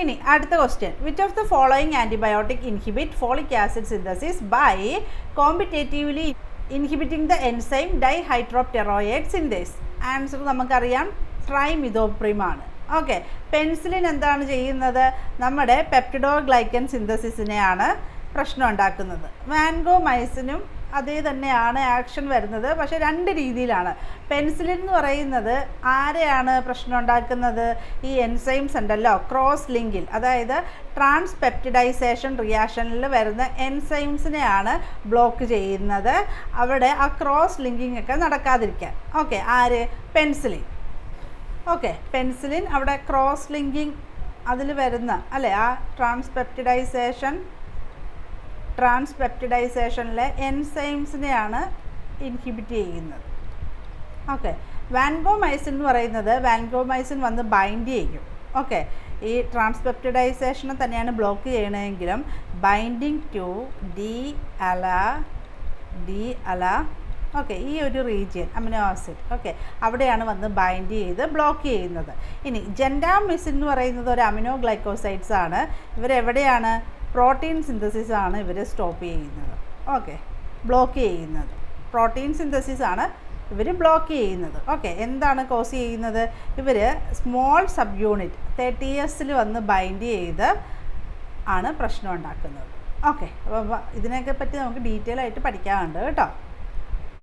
ഇനി അടുത്ത question, which of the following antibiotic inhibit folic acid synthesis by competitively inhibiting the enzyme dihydropteroate synthase? Answer നമുക്കറിയാം, trimethoprim ആണ്. Okay, penicillin എന്താണ് ചെയ്യുന്നത്? നമ്മുടെ പെപ്റ്റിഡോഗ്ലൈക്കൻ സിന്തസിസിനെയാണ് പ്രശ്നം ഉണ്ടാക്കുന്നത്. വാൻഗോമൈസിനും അതേ തന്നെയാണ് ആക്ഷൻ വരുന്നത്, പക്ഷേ രണ്ട് രീതിയിലാണ്. പെൻസിലിൻ എന്ന് പറയുന്നത് ആരെയാണ് പ്രശ്നം ഉണ്ടാക്കുന്നത്? ഈ എൻസൈംസ് ഉണ്ടല്ലോ, ക്രോസ് ലിങ്കിൽ, അതായത് ട്രാൻസ്പെപ്റ്റിഡൈസേഷൻ റിയാക്ഷനിൽ വരുന്ന എൻസൈംസിനെയാണ് ബ്ലോക്ക് ചെയ്യുന്നത്. അവിടെ ആ ക്രോസ് ലിങ്കിങ് ഒക്കെ നടക്കാതിരിക്കാൻ. ഓക്കെ, ആര്? പെൻസിലിൻ. ഓക്കെ, പെൻസിലിൻ അവിടെ ക്രോസ് ലിങ്കിങ് അതിൽ വരുന്ന അല്ലേ, ആ ട്രാൻസ്പെപ്റ്റിഡൈസേഷനിലെ എൻസൈംസിനെയാണ് ഇൻഹിബിറ്റ് ചെയ്യുന്നത്. ഓക്കെ, വാൻഗോമൈസിൻ എന്ന് പറയുന്നത് വാൻഗോമൈസിൻ വന്ന് ബൈൻഡ് ചെയ്യും. ഓക്കെ, ഈ ട്രാൻസ്പെപ്റ്റിഡൈസേഷനെ തന്നെയാണ് ബ്ലോക്ക് ചെയ്യണമെങ്കിലും ബൈൻഡിങ് ടു ഡി അല ഓക്കെ, ഈ ഒരു റീജിയൻ അമിനോ ആസിഡ്, ഓക്കെ, അവിടെയാണ് വന്ന് ബൈൻഡ് ചെയ്ത് ബ്ലോക്ക് ചെയ്യുന്നത്. ഇനി ജെൻഡാമിസിൻ എന്ന് പറയുന്നത് ഒരു അമിനോ ഗ്ലൈക്കോസൈഡ്സ് ആണ്. ഇവരെവിടെയാണ്? പ്രോട്ടീൻ സിന്തസിസ് ആണ് ഇവർ സ്റ്റോപ്പ് ചെയ്യുന്നത്. ഓക്കെ, ബ്ലോക്ക് ചെയ്യുന്നത് പ്രോട്ടീൻ സിന്തസിസ് ആണ് ഇവർ ബ്ലോക്ക് ചെയ്യുന്നത്. ഓക്കെ, എന്താണ് കോസ് ചെയ്യുന്നത്? ഇവർ സ്മോൾ സബ് യൂണിറ്റ് 30S വന്ന് ബൈൻഡ് ചെയ്ത് ആണ് പ്രശ്നം ഉണ്ടാക്കുന്നത്. ഓക്കെ, അപ്പോൾ ഇതിനെയൊക്കെ പറ്റി നമുക്ക് ഡീറ്റെയിൽ ആയിട്ട് പഠിക്കാനുണ്ട് കേട്ടോ.